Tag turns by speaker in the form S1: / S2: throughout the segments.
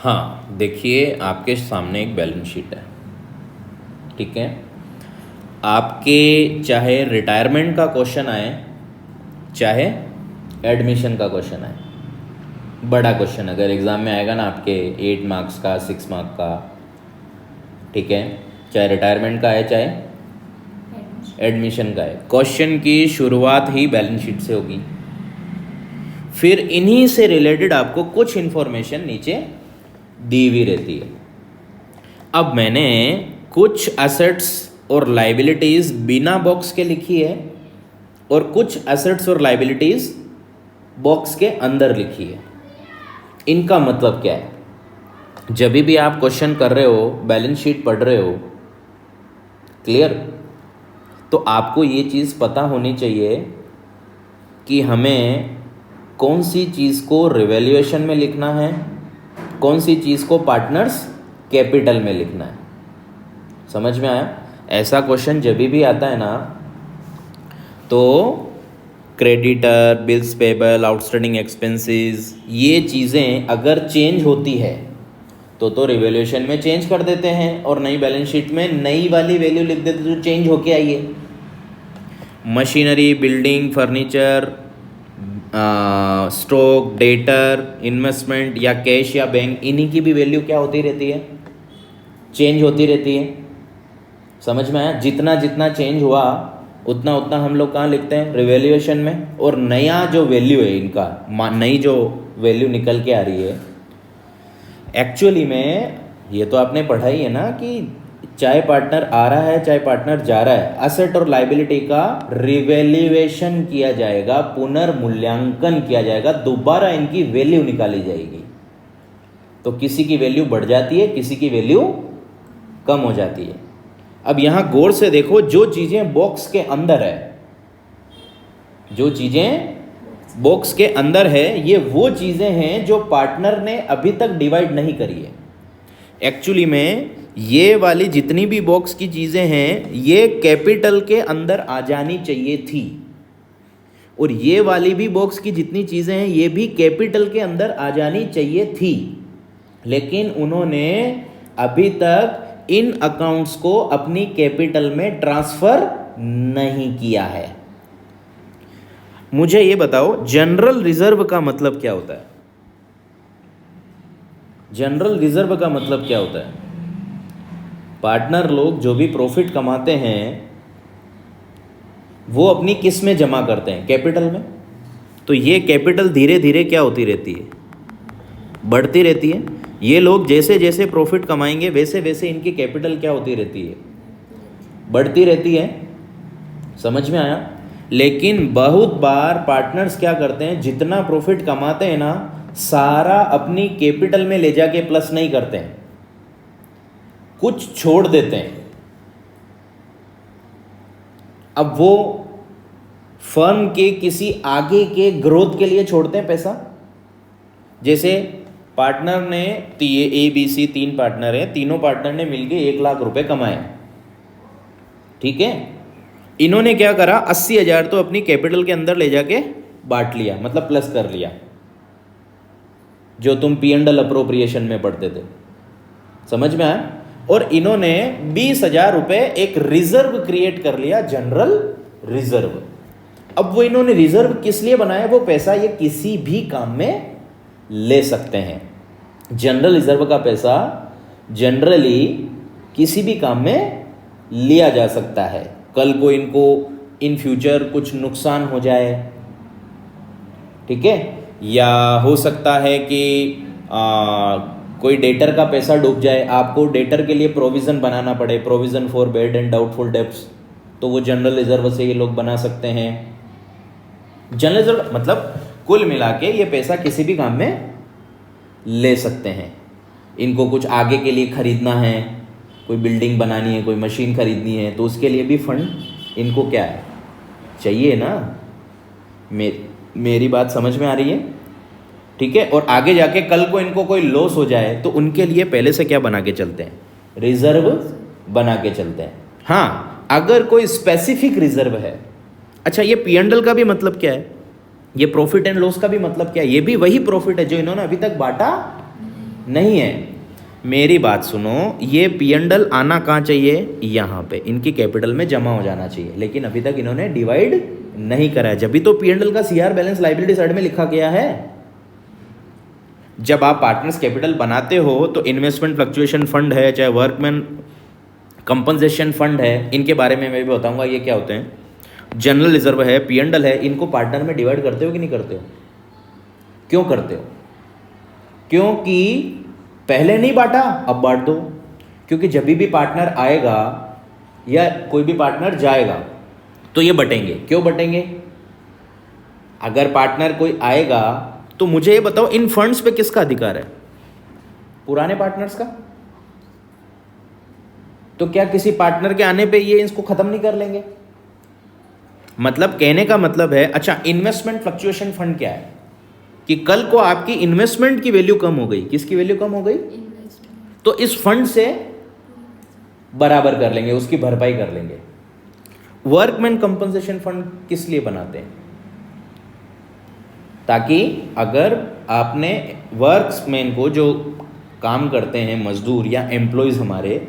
S1: हाँ, देखिए आपके सामने एक बैलेंस शीट है, ठीक है। आपके चाहे रिटायरमेंट का क्वेश्चन आए, चाहे एडमिशन का क्वेश्चन आए, बड़ा क्वेश्चन अगर एग्ज़ाम में आएगा ना आपके 8 मार्क्स का, 6 मार्क का, ठीक है, चाहे रिटायरमेंट का है चाहे एडमिशन का है, क्वेश्चन की शुरुआत ही बैलेंस शीट से होगी। फिर इन्हीं से रिलेटेड आपको कुछ इन्फॉर्मेशन नीचे दी हुई रहती है। अब मैंने कुछ एसेट्स और लाइबिलिटीज़ बिना बॉक्स के लिखी है और कुछ एसेट्स और लाइबिलिटीज़ बॉक्स के अंदर लिखी है। इनका मतलब क्या है? जब भी आप क्वेश्चन कर रहे हो, बैलेंस शीट पढ़ रहे हो, क्लियर, तो आपको ये चीज़ पता होनी चाहिए कि हमें कौन सी चीज़ को रिवैल्यूएशन में लिखना है, कौन सी चीज़ को पार्टनर्स कैपिटल में लिखना है। समझ में आया? ऐसा क्वेश्चन जब भी आता है ना, तो creditor, bills payable, outstanding expenses, ये चीज़ें अगर चेंज होती है तो रिवैल्यूएशन में चेंज कर देते हैं और नई बैलेंस शीट में नई वाली वैल्यू लिख देते जो चेंज होके आई है। Machinery, building, furniture, stock, debtor, investment या कैश या बैंक, इन्हीं की भी वैल्यू क्या होती रहती है? चेंज होती रहती है। समझ में आया? जितना जितना चेंज हुआ उतना उतना हम लोग कहाँ लिखते हैं? रिवैल्यूएशन में। और नया जो वैल्यू है इनका, नई जो वैल्यू निकल के आ रही है, एक्चुअली में ये तो आपने पढ़ा ही है ना कि चाहे पार्टनर आ रहा है चाहे पार्टनर जा रहा है, असेट और लाइबिलिटी का रिवैल्यूएशन किया जाएगा, पुनर्मूल्यांकन किया जाएगा, दोबारा इनकी वैल्यू निकाली जाएगी। तो किसी की वैल्यू बढ़ जाती है, किसी की वैल्यू कम हो जाती है। अब यहां गौर से देखो, जो चीजें बॉक्स के अंदर है, जो चीजें बॉक्स के अंदर है, ये वो चीजें हैं जो पार्टनर ने अभी तक डिवाइड नहीं करी है। एक्चुअली में ये वाली जितनी भी बॉक्स की चीजें हैं, ये कैपिटल के अंदर आ जानी चाहिए थी, और ये वाली भी बॉक्स की जितनी चीजें हैं, ये भी कैपिटल के अंदर आ जानी चाहिए थी, लेकिन उन्होंने अभी तक इन अकाउंट्स को अपनी कैपिटल में ट्रांसफर नहीं किया है। मुझे ये बताओ, जनरल रिजर्व का मतलब क्या होता है? जनरल रिजर्व का मतलब क्या होता है? पार्टनर लोग जो भी प्रॉफिट कमाते हैं वो अपनी किस में जमा करते हैं? कैपिटल में। तो ये कैपिटल धीरे धीरे क्या होती रहती है? बढ़ती रहती है। ये लोग जैसे जैसे प्रॉफिट कमाएंगे वैसे वैसे इनकी कैपिटल क्या होती रहती है? बढ़ती रहती है। समझ में आया? लेकिन बहुत बार पार्टनर्स क्या करते हैं, जितना प्रॉफिट कमाते हैं ना, सारा अपनी कैपिटल में ले जाके प्लस नहीं करते हैं, कुछ छोड़ देते हैं। अब वो फर्म के किसी आगे के ग्रोथ के लिए छोड़ते हैं पैसा। जैसे पार्टनर ने, ABC 3 पार्टनर हैं, तीनों पार्टनर ने मिलके 1 लाख रुपए कमाए, ठीक है। इन्होंने क्या करा, 80,000 तो अपनी कैपिटल के अंदर ले जाके बांट लिया, मतलब प्लस कर लिया, जो तुम P&L अप्रोप्रिएशन में पढ़ते थे। समझ में आया? और इन्होंने 20,000 रुपए एक रिजर्व क्रिएट कर लिया, जनरल रिजर्व। अब वो इन्होंने रिजर्व किस लिए बनाया? वो पैसा ये किसी भी काम में ले सकते हैं। जनरल रिजर्व का पैसा जनरली किसी भी काम में लिया जा सकता है। कल को इनको इन फ्यूचर कुछ नुकसान हो जाए, ठीक है, या हो सकता है कि कोई डेटर का पैसा डूब जाए, आपको डेटर के लिए प्रोविज़न बनाना पड़े, provision for bad and doubtful debts, तो वो जनरल रिजर्व से ये लोग बना सकते हैं। जनरल रिजर्व मतलब कुल मिला के ये पैसा किसी भी काम में ले सकते हैं। इनको कुछ आगे के लिए खरीदना है, कोई बिल्डिंग बनानी है, कोई मशीन खरीदनी है, तो उसके लिए भी फंड इनको क्या है, चाहिए ना। मेरी बात समझ में आ रही है? ठीक है। और आगे जाके कल को इनको कोई लॉस हो जाए तो उनके लिए पहले से क्या बना के चलते हैं? रिजर्व बना के चलते हैं। हाँ, अगर कोई स्पेसिफिक रिजर्व है। अच्छा, ये P&L का भी मतलब क्या है? ये प्रॉफिट एंड लॉस का भी मतलब क्या है? ये भी वही प्रॉफिट है जो इन्होंने अभी तक बांटा नहीं है। मेरी बात सुनो, ये P&L आना कहाँ चाहिए, यहाँ पे इनकी कैपिटल में जमा हो जाना चाहिए, लेकिन अभी तक इन्होंने डिवाइड नहीं करा है, जब भी तो P&L का CR बैलेंस लाइबिलिटी साइड में लिखा गया है। जब आप पार्टनर्स कैपिटल बनाते हो तो इन्वेस्टमेंट फ्लक्चुएशन फंड है, चाहे वर्कमैन कंपनसेशन फंड है, इनके बारे में मैं भी बताऊंगा ये क्या होते हैं। जनरल रिजर्व है, P&L है, इनको पार्टनर में डिवाइड करते हो कि नहीं करते हो? क्यों करते हो? क्योंकि पहले नहीं बांटा, अब बांट दो। क्योंकि जब भी पार्टनर आएगा या कोई भी पार्टनर जाएगा तो ये बटेंगे। क्यों बटेंगे? अगर पार्टनर कोई आएगा तो मुझे ये बताओ, इन फंड्स पे किसका अधिकार है? पुराने पार्टनर्स का। तो क्या किसी पार्टनर के आने पे ये इसको खत्म नहीं कर लेंगे? मतलब कहने का मतलब है, अच्छा इन्वेस्टमेंट फ्लक्चुएशन फंड क्या है कि कल को आपकी इन्वेस्टमेंट की वैल्यू कम हो गई, किसकी वैल्यू कम हो गई, तो इस फंड से बराबर कर लेंगे, उसकी भरपाई कर लेंगे। वर्कमैन कंपनसेशन फंड किस लिए बनाते हैं? ताकि अगर आपने वर्क्समैन को, जो काम करते हैं मजदूर या एम्प्लॉयज़ हमारे,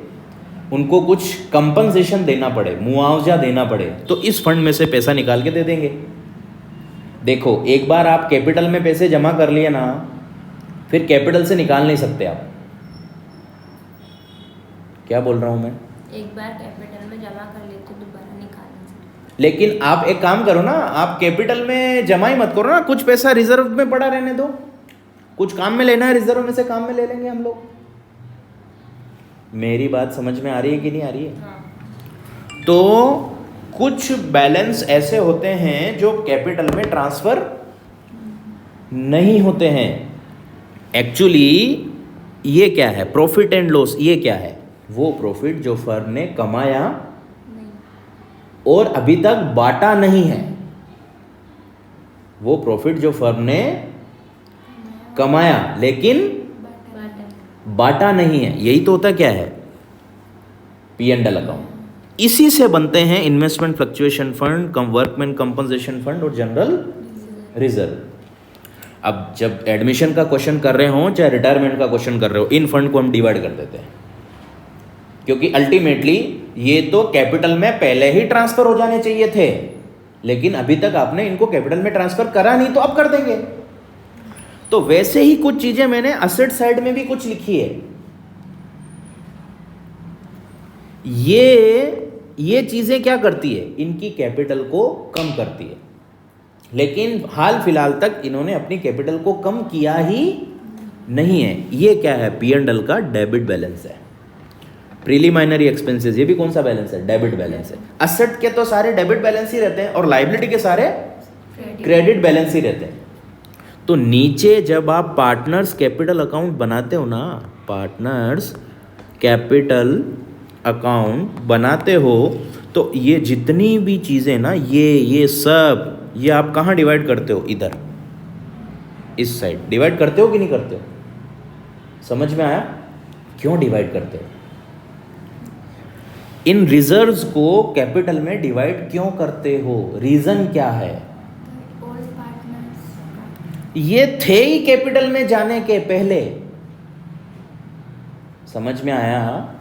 S1: उनको कुछ कंपनसेशन देना पड़े, मुआवजा देना पड़े, तो इस फंड में से पैसा निकाल के दे देंगे। देखो, एक बार आप कैपिटल में पैसे जमा कर लिए ना, फिर कैपिटल से निकाल नहीं सकते आप। क्या बोल रहा हूं मैं?
S2: एक बार कैपिटल में जमा कर लेते दोबारा निकाल नहीं सकते।
S1: लेकिन आप एक काम करो ना, आप कैपिटल में जमा ही मत करो ना, कुछ पैसा रिजर्व में पड़ा रहने दो। कुछ काम में लेना है, रिजर्व में से काम में ले लेंगे हम लोग। मेरी बात समझ में आ रही है कि नहीं आ रही है?
S2: हाँ।
S1: तो कुछ बैलेंस ऐसे होते हैं जो कैपिटल में ट्रांसफर नहीं होते हैं। एक्चुअली ये क्या है, प्रॉफिट एंड लॉस, ये क्या है? वो प्रॉफिट जो फर्म ने कमाया और अभी तक बांटा नहीं है, वो प्रॉफिट जो फर्म ने कमाया लेकिन बांटा नहीं है, यही तो होता क्या है, P&L अकाउंट। इसी से बनते हैं investment fluctuation fund, workman compensation fund और जनरल रिजर्व। अब जब एडमिशन का क्वेश्चन कर रहे हो चाहे रिटायरमेंट का क्वेश्चन कर रहे हो, इन फंड को हम डिवाइड कर देते हैं, क्योंकि अल्टीमेटली ये तो कैपिटल में पहले ही ट्रांसफर हो जाने चाहिए थे, लेकिन अभी तक आपने इनको कैपिटल में ट्रांसफर करा नहीं, तो अब कर देंगे। तो वैसे ही कुछ चीजें मैंने असेट साइड में भी कुछ लिखी है। ये चीजें क्या करती है, इनकी कैपिटल को कम करती है, लेकिन हाल फिलहाल तक इन्होंने अपनी कैपिटल को कम किया ही नहीं है। ये क्या है, P&L का डेबिट बैलेंस है। प्रीलिमिनरी एक्सपेंसेस, ये भी कौन सा बैलेंस है, डेबिट बैलेंस है। असेट के तो सारे डेबिट बैलेंस ही रहते हैं और लायबिलिटी के सारे क्रेडिट बैलेंस ही रहते हैं। तो नीचे जब आप पार्टनर्स कैपिटल अकाउंट बनाते हो ना, पार्टनर्स कैपिटल अकाउंट बनाते हो, तो ये जितनी भी चीज़ें ना, ये सब, ये आप कहाँ डिवाइड करते हो, इधर इस साइड डिवाइड करते हो कि नहीं करते हो? समझ में आया क्यों डिवाइड करते हो? इन रिजर्व्स को कैपिटल में डिवाइड क्यों करते हो, रीजन क्या है? ये थे ही कैपिटल में जाने के पहले। समझ में आया?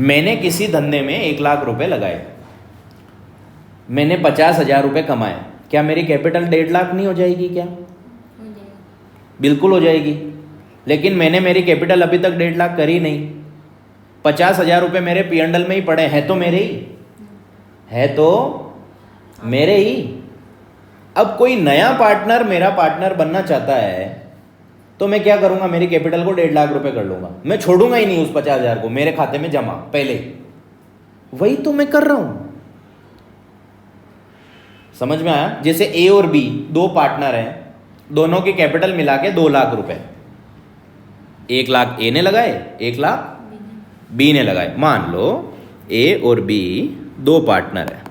S1: मैंने किसी धंधे में 1 लाख रुपए लगाए, मैंने 50,000 रुपए कमाए, क्या मेरी कैपिटल 1.5 लाख नहीं हो जाएगी? क्या बिल्कुल हो जाएगी। लेकिन मैंने मेरी कैपिटल अभी तक 1.5 लाख करी नहीं, 50,000 रुपये मेरे P&L में ही पड़े हैं, तो मेरे ही है, तो मेरे ही। अब कोई नया पार्टनर मेरा पार्टनर बनना चाहता है, तो मैं क्या करूंगा, मेरी कैपिटल को 1.5 लाख रुपए कर लूंगा, मैं छोड़ूंगा ही नहीं उस 50,000 को मेरे खाते में जमा पहले। वही तो मैं कर रहा हूं। समझ में आया? जैसे A और B 2 पार्टनर हैं, दोनों की कैपिटल मिला के 2 लाख रुपए, 1 लाख A ने लगाए, 1 लाख B ने लगाए। मान लो A और B 2 पार्टनर है,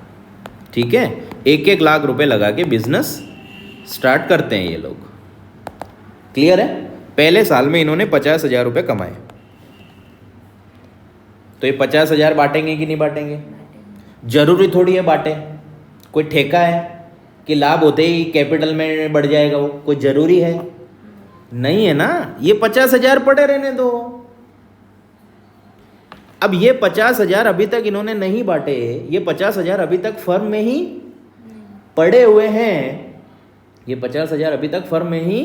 S1: ठीक है, 1-1 लाख रुपए लगा के बिजनेस स्टार्ट करते हैं ये लोग। क्लियर है? पहले साल में इन्होंने 50,000 रुपये कमाए, तो ये 50,000 बांटेंगे कि नहीं बांटेंगे? जरूरी थोड़ी है बांटे, कोई ठेका है कि लाभ होते ही कैपिटल में बढ़ जाएगा वो? कोई जरूरी है? नहीं है ना, ये 50,000 पड़े रहने दो। अब ये 50,000 अभी तक इन्होंने नहीं बांटे, ये 50,000 अभी तक फर्म में ही पड़े हुए हैं, ये 50,000 अभी तक फर्म में ही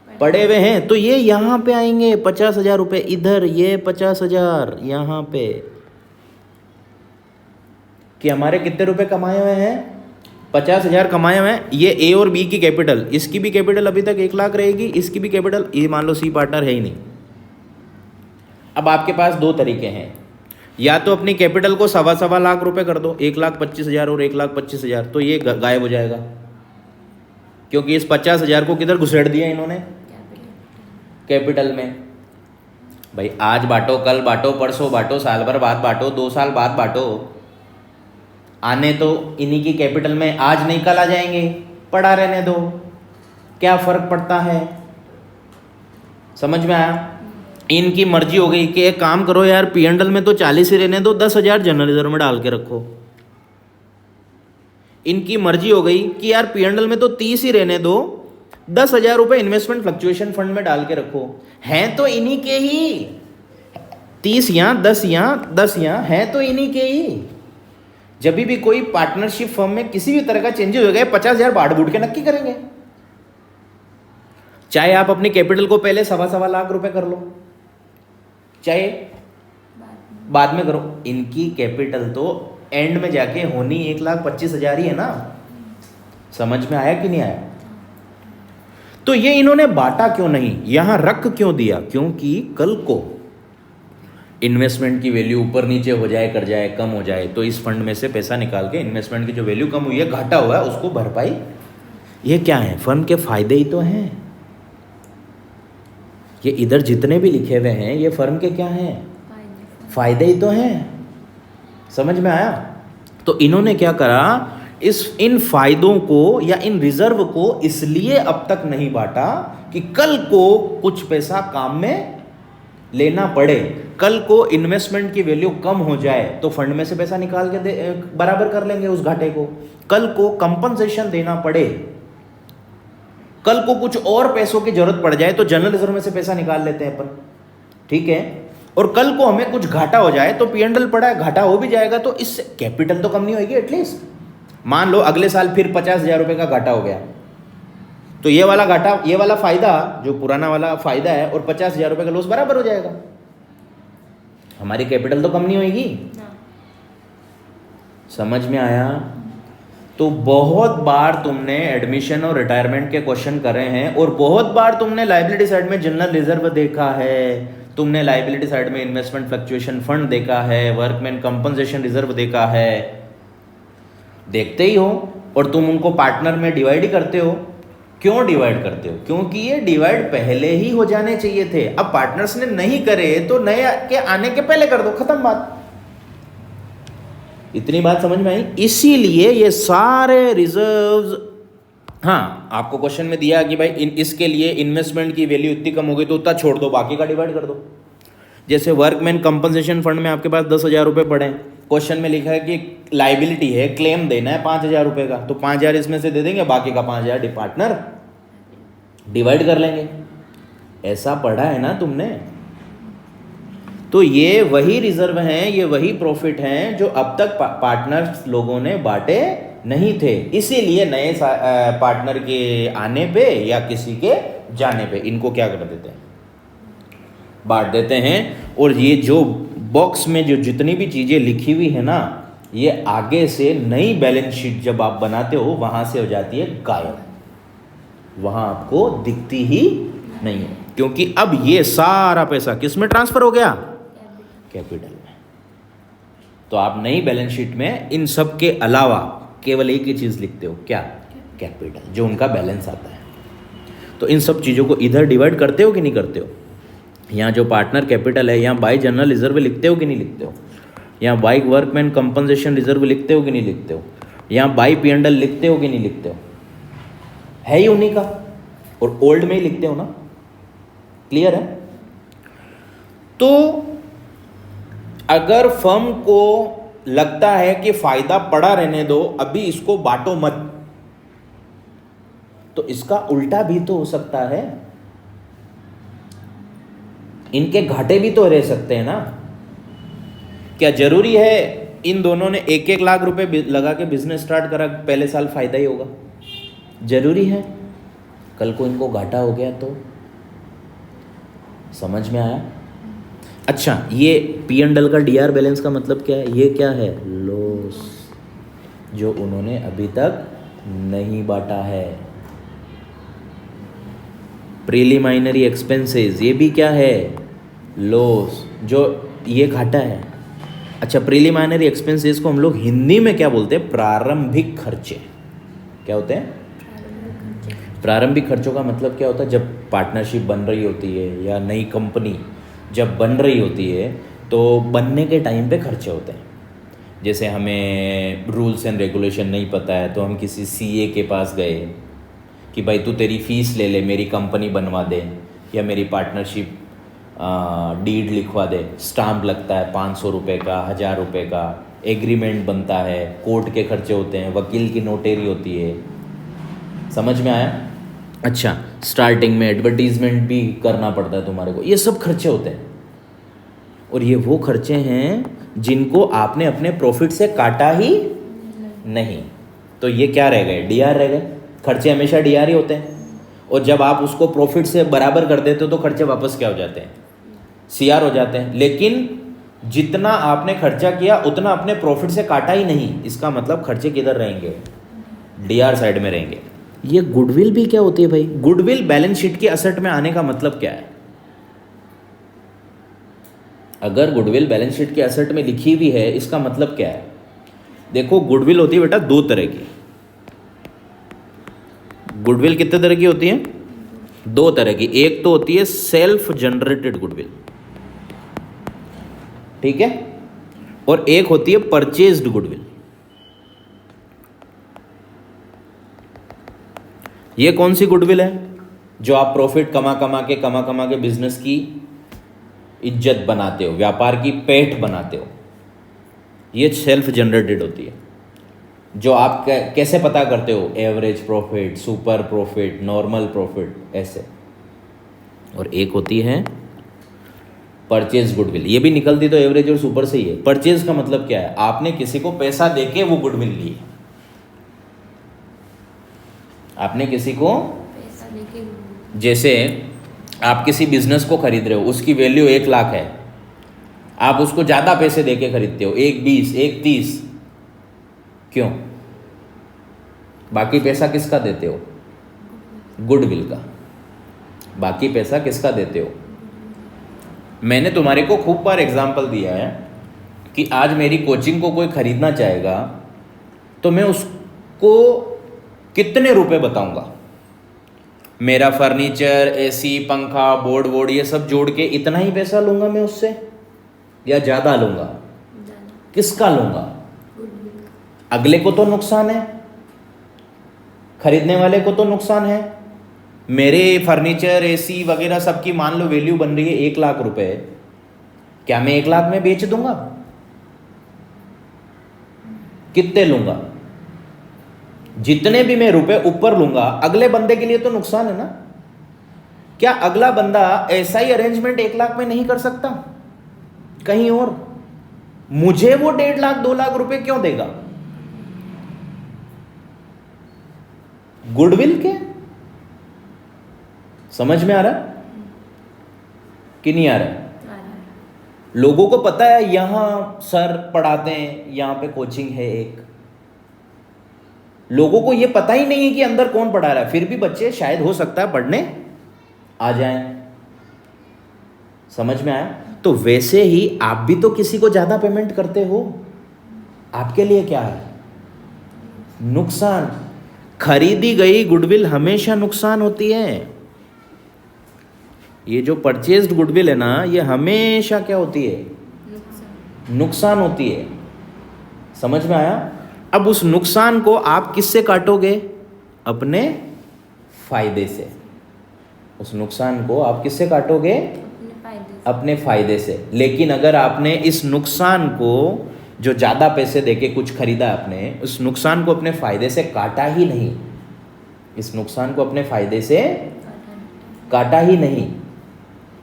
S1: पड़े हुए हैं। तो ये यहाँ पे आएंगे 50,000 रुपये इधर, ये 50,000 यहाँ पे, कि हमारे कितने रुपए कमाए हुए हैं, 50,000 कमाए हुए हैं। ये ए और बी की कैपिटल, इसकी भी कैपिटल अभी तक 1 लाख रहेगी, इसकी भी कैपिटल, ये मान लो सी पार्टनर है ही नहीं। अब आपके पास दो तरीके हैं, या तो अपनी कैपिटल को 1.25 लाख रुपए कर दो, 1,25,000 और 1,25,000, तो ये गायब हो जाएगा, क्योंकि इस 50,000 को किधर घुसेड़ दिया इन्होंने, कैपिटल में। भाई आज बांटो, कल बांटो, परसों बांटो, साल भर बाद बांटो, 2 साल बाद बांटो, आने तो इन्हीं की कैपिटल में आज नहीं कल आ जाएंगे, पड़ा रहने दो, क्या फर्क पड़ता है। समझ में आया? इनकी मर्जी हो गई कि एक काम करो यार, P&L में तो 40 ही रहने दो, 10,000 जनरल रिजर्व में डाल के रखो। इनकी मर्जी हो गई कि यार P&L में तो 30 ही रहने दो, 10,000 रुपये इन्वेस्टमेंट फ्लक्चुएशन फंड में डाल के रखो। हैं तो इन्हीं के ही, 30 यहाँ 10 यहाँ 10 यहाँ, हैं तो इन्हीं के ही। जब भी कोई पार्टनरशिप फर्म में किसी भी तरह का चेंजेस हो गए, 50,000 बांट बूट के नक्की करेंगे। चाहे आप अपनी कैपिटल को पहले 1.25 लाख रुपए कर लो, चाहे बाद में करो, इनकी कैपिटल तो एंड में जाके होनी 1,25,000 ही है ना। समझ में आया कि नहीं आया? तो ये इन्होंने बांटा क्यों नहीं, यहां रख क्यों दिया? क्योंकि कल को इन्वेस्टमेंट की वैल्यू ऊपर नीचे हो जाए, कर जाए, कम हो जाए, तो इस फंड में से पैसा निकाल के इन्वेस्टमेंट की जो वैल्यू कम हुई है, घाटा हुआ है, उसको भरपाई। ये क्या है, फर्म के फायदे ही तो हैं। ये इधर जितने भी लिखे हुए हैं, ये फर्म के क्या हैं, फायदे ही तो हैं। समझ में आया? तो इन्होंने क्या करा, इन फायदों को या इन रिजर्व को इसलिए अब तक नहीं बांटा कि कल को कुछ पैसा काम में लेना पड़े, कल को इन्वेस्टमेंट की वैल्यू कम हो जाए तो फंड में से पैसा निकाल के बराबर कर लेंगे उस घाटे को, कल को कंपनसेशन देना पड़े, कल को कुछ और पैसों की जरूरत पड़ जाए तो जनरल रिजर्व में से पैसा निकाल लेते हैं अपन, ठीक है। और कल को हमें कुछ घाटा हो जाए तो P&L पड़ा है, घाटा हो भी जाएगा तो इससे कैपिटल तो कम नहीं होगी एटलीस्ट। मान लो अगले साल फिर 50,000 रुपये का घाटा हो गया, तो ये वाला घाटा, ये वाला फायदा जो पुराना वाला फायदा है और 50,000 रुपये का लॉस बराबर हो जाएगा, हमारी कैपिटल तो कम नहीं होगी। समझ में आया? तो बहुत बार तुमने एडमिशन और रिटायरमेंट के क्वेश्चन करे हैं, और बहुत बार तुमने लायबिलिटी साइड में जनरल रिजर्व देखा है, तुमने लायबिलिटी साइड में इन्वेस्टमेंट फ्लक्चुएशन फंड देखा है, वर्कमैन कंपनसेशन रिजर्व देखा है, देखते ही हो। और तुम उनको पार्टनर में डिवाइड ही करते हो। क्यों डिवाइड करते हो? क्योंकि ये डिवाइड पहले ही हो जाने चाहिए थे। अब पार्टनर्स ने नहीं करे तो नए के आने के पहले कर दो, खत्म बात। इतनी बात समझ में आई? इसीलिए ये सारे रिजर्व्स, हाँ आपको क्वेश्चन में दिया कि भाई इसके लिए इन्वेस्टमेंट की वैल्यू इतनी कम हो गई तो उतना छोड़ दो, बाकी का डिवाइड कर दो। जैसे वर्कमैन कंपनसेशन फंड में आपके पास 10,000 रुपये पड़े हैं, क्वेश्चन में लिखा है कि लाइबिलिटी है, क्लेम देना है 5,000 रुपये का, तो 5,000 इसमें से दे देंगे, बाकी का 5,000 पार्टनर डिवाइड कर लेंगे। ऐसा पढ़ा है ना तुमने? तो ये वही रिजर्व हैं, ये वही प्रॉफिट हैं जो अब तक पार्टनर्स लोगों ने बांटे नहीं थे। इसीलिए नए पार्टनर के आने पे या किसी के जाने पे इनको क्या कर देते हैं, बांट देते हैं। और ये जो बॉक्स में जो जितनी भी चीज़ें लिखी हुई है ना, ये आगे से नई बैलेंस शीट जब आप बनाते हो वहाँ से हो जाती है गायब, वहाँ आपको दिखती ही नहीं है, क्योंकि अब ये सारा पैसा किस में ट्रांसफर हो गया, कैपिटल में। तो आप नई बैलेंस शीट में इन सब के अलावा केवल एक ही चीज़ लिखते हो, क्या, कैपिटल, जो उनका बैलेंस आता है। तो इन सब चीज़ों को इधर डिवाइड करते हो कि नहीं करते हो? यहाँ जो पार्टनर कैपिटल है, यहाँ बाई जनरल रिजर्व लिखते हो कि नहीं लिखते हो? यहाँ बाई वर्कमैन कंपनसेशन रिजर्व लिखते हो कि नहीं लिखते हो? यहाँ बाई P&L लिखते हो कि नहीं लिखते हो? है ही उन्हीं का, और ओल्ड में ही लिखते हो ना, क्लियर है? तो अगर फर्म को लगता है कि फायदा पड़ा रहने दो, अभी इसको बांटो मत, तो इसका उल्टा भी तो हो सकता है। इनके घाटे भी तो रह सकते हैं ना। क्या जरूरी है इन दोनों ने 1-1 लाख रुपए लगा के बिजनेस स्टार्ट करा, पहले साल फायदा ही होगा? जरूरी है? कल को इनको घाटा हो गया तो? समझ में आया? अच्छा, ये P&L का DR बैलेंस का मतलब क्या है? ये क्या है? लॉस, जो उन्होंने अभी तक नहीं बांटा है। प्रीलिमिनरी एक्सपेंसेस, ये भी क्या है? लॉस, जो ये घाटा है। अच्छा, प्रीलिमिनरी एक्सपेंसेस को हम लोग हिंदी में क्या बोलते हैं? प्रारंभिक खर्चे। क्या होते हैं? प्रारंभिक खर्चों का मतलब क्या होता है? जब पार्टनरशिप बन रही होती है या नई कंपनी जब बन रही होती है तो बनने के टाइम पे खर्चे होते हैं। जैसे हमें रूल्स एंड रेगुलेशन नहीं पता है तो हम किसी CA के पास गए कि भाई तू तेरी फीस ले ले, मेरी कंपनी बनवा दे या मेरी पार्टनरशिप डीड लिखवा दे। स्टाम्प लगता है 500 रुपये का, 1000 रुपये का, एग्रीमेंट बनता है, कोर्ट के खर्चे होते हैं, वकील की नोटेरी होती है। समझ में आया? अच्छा, स्टार्टिंग में एडवर्टीजमेंट भी करना पड़ता है तुम्हारे को। ये सब खर्चे होते हैं और ये वो खर्चे हैं जिनको आपने अपने प्रॉफिट से काटा ही नहीं। तो ये क्या रह गए? DR रह गए। खर्चे हमेशा DR ही होते हैं और जब आप उसको प्रॉफिट से बराबर कर देते हो तो खर्चे वापस क्या हो जाते हैं? CR हो जाते हैं। लेकिन जितना आपने खर्चा किया उतना अपने प्रॉफिट से काटा ही नहीं, इसका मतलब खर्चे किधर रहेंगे? DR साइड में रहेंगे। ये गुडविल भी क्या होती है भाई? गुडविल बैलेंस शीट के असेट में आने का मतलब क्या है? अगर गुडविल बैलेंस शीट के असेट में लिखी हुई है इसका मतलब क्या है? देखो, गुडविल होती है बेटा 2 तरह की। गुडविल कितने तरह की होती है? 2 तरह की। एक तो होती है सेल्फ जनरेटेड गुडविल, ठीक है, और एक होती है परचेज्ड गुडविल। ये कौन सी गुडविल है? जो आप प्रॉफिट कमा कमा के बिजनेस की इज्जत बनाते हो, व्यापार की पेठ बनाते हो। ये सेल्फ जनरेटेड होती है। जो आप कैसे पता करते हो? Average profit, super profit, normal profit, ऐसे। और एक होती है परचेज गुडविल। ये भी निकलती तो एवरेज और सुपर से ही है। परचेज का मतलब क्या है? आपने किसी को पैसा देके वो गुडविल ली है। आपने किसी को
S2: पैसा लेके,
S1: जैसे आप किसी बिजनेस को खरीद रहे हो, उसकी वैल्यू 1 लाख है, आप उसको ज़्यादा पैसे देके खरीदते हो, 1,20, 1,30। क्यों? बाकी पैसा किसका देते हो? गुडविल का। बाकी पैसा किसका देते हो? मैंने तुम्हारे को खूब बार एग्जाम्पल दिया है कि आज मेरी कोचिंग को कोई खरीदना चाहेगा तो मैं उसको कितने रुपए बताऊंगा? मेरा फर्नीचर, AC, पंखा, बोर्ड ये सब जोड़ के इतना ही पैसा लूंगा मैं उससे या ज़्यादा लूंगा? किसका लूंगा? अगले को तो नुकसान है, खरीदने वाले को तो नुकसान है। मेरे फर्नीचर, AC वगैरह सबकी मान लो वैल्यू बन रही है 1 लाख रुपए, क्या मैं 1 लाख में बेच दूंगा? कितने लूंगा? जितने भी मैं रुपए ऊपर लूंगा अगले बंदे के लिए तो नुकसान है ना। क्या अगला बंदा ऐसा ही अरेंजमेंट 1 लाख में नहीं कर सकता कहीं और? मुझे वो 1.5 लाख 2 लाख रुपए क्यों देगा? गुडविल के समझ में आ रहा कि नहीं आ रहा? लोगों को पता है यहां सर पढ़ाते हैं, यहां पे कोचिंग है एक। लोगों को यह पता ही नहीं है कि अंदर कौन पढ़ा रहा है, फिर भी बच्चे शायद हो सकता है पढ़ने आ जाएं। समझ में आया? तो वैसे ही आप भी तो किसी को ज्यादा पेमेंट करते हो, आपके लिए क्या है? नुकसान। खरीदी गई गुडविल हमेशा नुकसान होती है। ये जो परचेज्ड गुडविल है ना, ये हमेशा क्या होती है? नुकसान होती है। समझ में आया? अब उस नुकसान को आप किससे काटोगे? अपने फायदे से। उस नुकसान को आप किससे काटोगे? अपने फायदे से। लेकिन अगर आपने इस नुकसान को, जो ज़्यादा पैसे देके कुछ खरीदा आपने, उस नुकसान को अपने फायदे से काटा ही नहीं, इस नुकसान को अपने फायदे से काटा ही नहीं।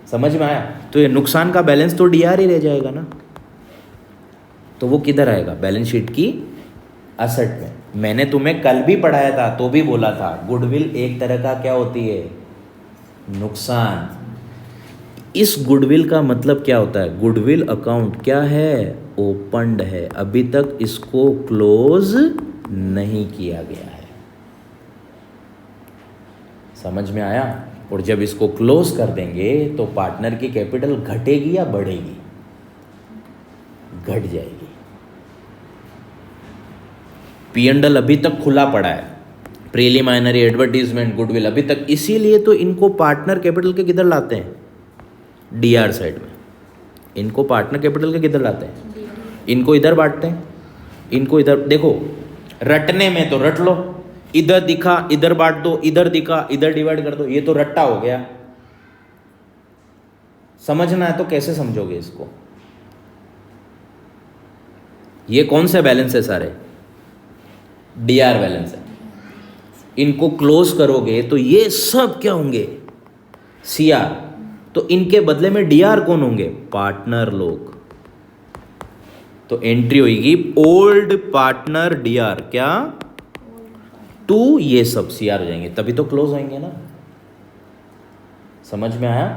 S1: समझ में आया? तो ये नुकसान का बैलेंस तो डीआर ही रह जाएगा ना, तो वो किधर आएगा? बैलेंस शीट की असेट में। मैंने तुम्हें कल भी पढ़ाया था तो भी बोला था गुडविल एक तरह का क्या होती है? नुकसान। इस गुडविल का मतलब क्या होता है? गुडविल अकाउंट क्या है? ओपन्ड है, अभी तक इसको क्लोज नहीं किया गया है। समझ में आया? और जब इसको क्लोज कर देंगे तो पार्टनर की कैपिटल घटेगी या बढ़ेगी? घट जाएगी। P&L अभी तक खुला पड़ा है, प्रीलिमिनरी, एडवर्टीजमेंट, गुडविल अभी तक, इसीलिए तो इनको पार्टनर कैपिटल के किधर लाते हैं? डीआर साइड में। इनको पार्टनर कैपिटल के किधर लाते हैं? इनको इधर बांटते हैं, इनको इधर। देखो रटने में तो रट लो, इधर दिखा इधर बांट दो, इधर दिखा इधर डिवाइड कर दो, ये तो रट्टा हो गया। समझना है तो कैसे समझोगे इसको? ये कौन से बैलेंस है? सारे डीआर बैलेंस है। इनको क्लोज करोगे तो ये सब क्या होंगे? सीआर। तो इनके बदले में डीआर कौन होंगे? पार्टनर लोग। तो एंट्री होगी ओल्ड पार्टनर डीआर, क्या? टू ये सब सीआर हो जाएंगे, तभी तो क्लोज होंगे ना। समझ में आया?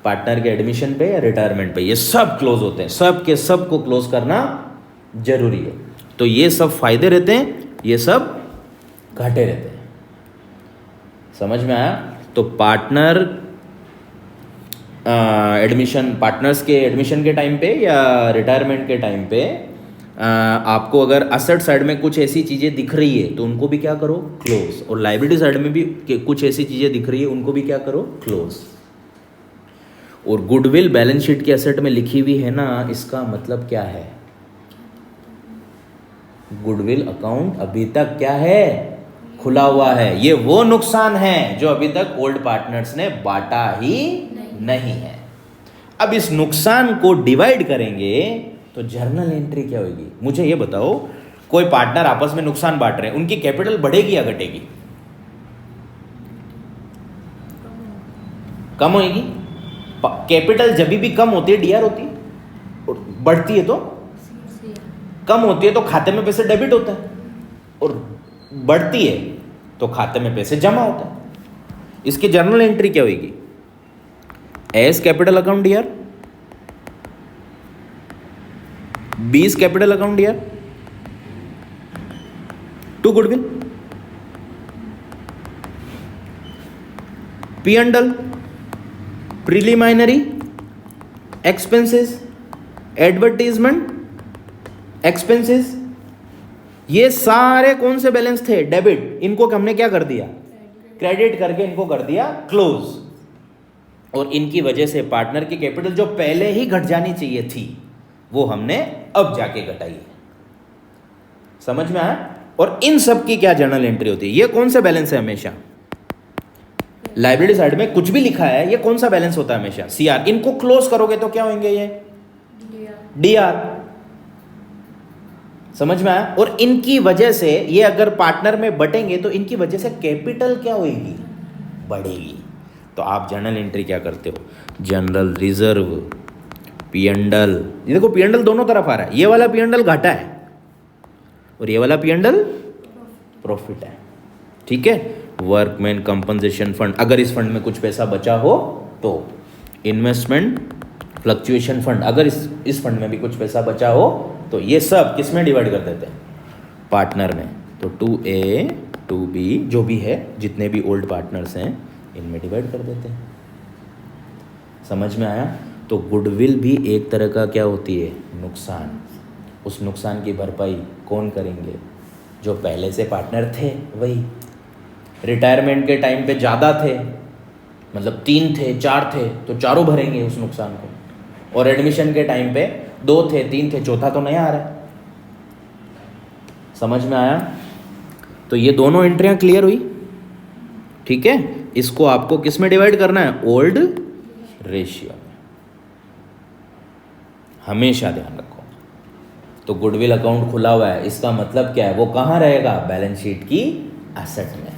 S1: पार्टनर के एडमिशन पे या रिटायरमेंट पे ये सब क्लोज होते हैं, सब के सब को क्लोज करना जरूरी है। तो ये सब फायदे रहते हैं, ये सब घाटे रहते हैं। समझ में आया? तो पार्टनर एडमिशन, पार्टनर्स के एडमिशन के टाइम पे या रिटायरमेंट के टाइम पे आपको अगर असेट साइड में कुछ ऐसी चीज़ें दिख रही है तो उनको भी क्या करो? क्लोज। और लायबिलिटी साइड में भी कुछ ऐसी चीज़ें दिख रही है, उनको भी क्या करो? क्लोज। और गुडविल बैलेंस शीट के असेट में लिखी हुई है ना, इसका मतलब क्या है? गुडविल अकाउंट अभी तक क्या है? खुला हुआ है। ये वो नुकसान है जो अभी तक ओल्ड पार्टनर्स ने बांटा ही नहीं है। अब इस नुकसान को डिवाइड करेंगे तो जर्नल एंट्री क्या होगी? मुझे ये बताओ, कोई पार्टनर आपस में नुकसान बांट रहे हैं, उनकी कैपिटल बढ़ेगी या घटेगी? कम होगी। कैपिटल जब भी कम होती है डीआर होती है, और बढ़ती है तो कम होती है तो खाते में पैसे डेबिट होता है, और बढ़ती है तो खाते में पैसे जमा होता है। इसकी जर्नल एंट्री क्या होगी? S capital account DR, 20 capital account DR, to goodwill, P&L, preliminary expenses, advertisement expenses, ये सारे कौन से बैलेंस थे? डेबिट। इनको हमने क्या कर दिया? क्रेडिट करके इनको कर दिया क्लोज। और इनकी वजह से पार्टनर की कैपिटल जो पहले ही घट जानी चाहिए थी वो हमने अब जाके घटाई है। समझ में आया? और इन सब की क्या जर्नल एंट्री होती है? ये कौन सा बैलेंस है? हमेशा लायबिलिटी साइड में कुछ भी लिखा है, ये कौन सा बैलेंस होता है? हमेशा सीआर। इनको क्लोज करोगे तो क्या होंगे? ये डीआर। समझ में आया? और इनकी वजह से ये अगर पार्टनर में बटेंगे तो इनकी वजह से कैपिटल क्या होगी? बढ़ेगी। तो आप जर्नल एंट्री क्या करते हो? General reserve, P&L। ये देखो P&L दोनों तरफ आ रहा है, ये वाला P&L घाटा है और ये वाला P&L प्रॉफिट है। ठीक है? वर्कमैन कंपनसेशन फंड, अगर इस फंड में कुछ पैसा बचा हो तो। इन्वेस्टमेंट फ्लक्चुएशन फंड, अगर इस फंड में भी कुछ पैसा बचा हो तो ये सब किस में डिवाइड कर देते हैं? पार्टनर में। तो 2A 2B जो भी है, जितने भी ओल्ड पार्टनर्स हैं इनमें डिवाइड कर देते हैं। समझ में आया? तो गुडविल भी एक तरह का क्या होती है? नुकसान। उस नुकसान की भरपाई कौन करेंगे? जो पहले से पार्टनर थे वही। रिटायरमेंट के टाइम पे ज़्यादा थे, मतलब 3 थे 4 थे तो चारों भरेंगे उस नुकसान को। और एडमिशन के टाइम पे 2 थे 3 थे, चौथा तो नया आ रहा है। समझ में आया? तो ये दोनों एंट्रियां क्लियर हुई। ठीक है? इसको आपको किस में डिवाइड करना है? ओल्ड रेशियो में। हमेशा ध्यान रखो। तो गुडविल अकाउंट खुला हुआ है, इसका मतलब क्या है? वो कहाँ रहेगा? बैलेंस शीट की एसेट में।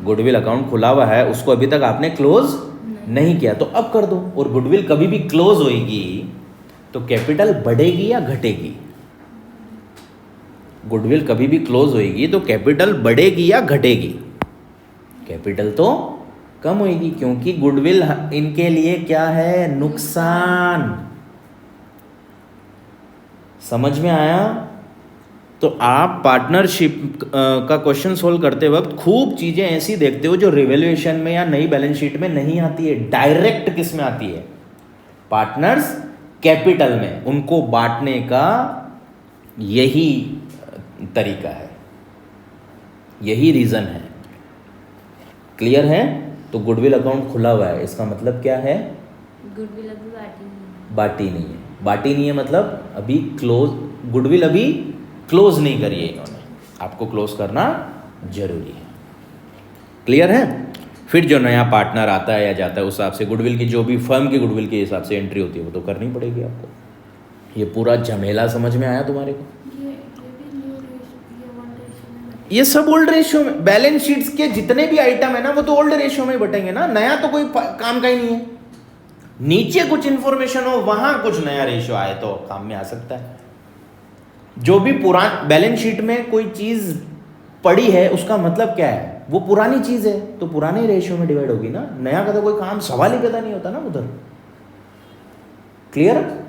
S1: गुडविल अकाउंट खुला हुआ है, उसको अभी तक आपने क्लोज नहीं किया तो अब कर दो। और गुडविल कभी भी क्लोज होएगी तो कैपिटल बढ़ेगी या घटेगी? गुडविल कभी भी क्लोज होएगी तो कैपिटल बढ़ेगी या घटेगी? कैपिटल तो कम होएगी, क्योंकि गुडविल इनके लिए क्या है? नुकसान। समझ में आया? तो आप पार्टनरशिप का क्वेश्चन सोल्व करते वक्त खूब चीजें ऐसी देखते हो जो रिवैल्यूएशन में या नई बैलेंस शीट में नहीं आती है। डायरेक्ट किस में आती है? पार्टनर्स कैपिटल में। उनको बांटने का यही तरीका है, यही रीजन है। क्लियर है? तो गुडविल अकाउंट खुला हुआ है, इसका मतलब क्या है?
S2: गुडविल अभी बाटी नहीं
S1: बाटी नहीं है। बाटी नहीं है मतलब अभी क्लोज, गुडविल अभी क्लोज नहीं करी है इन्होंने, आपको क्लोज करना जरूरी है। क्लियर है? फिर जो नया पार्टनर आता है या जाता है उस हिसाब से गुडविल की, जो भी फर्म की गुडविल के हिसाब से एंट्री होती है वो तो करनी पड़ेगी आपको। ये पूरा झमेला समझ में आया तुम्हारे को? ये सब ओल्ड रेशियो में, बैलेंस शीट्स के जितने भी आइटम है ना वो तो ओल्ड रेशियो में ही बटेंगे ना, नया तो कोई काम का ही नहीं है। नीचे कुछ इंफॉर्मेशन हो, वहां कुछ नया रेशियो आए तो काम में आ सकता है। जो भी पुरान बैलेंस शीट में कोई चीज पड़ी है उसका मतलब क्या है? वो पुरानी चीज है तो पुराने रेशियो में डिवाइड होगी ना, नया का तो कोई काम सवाल ही पैदा नहीं होता ना उधर। क्लियर?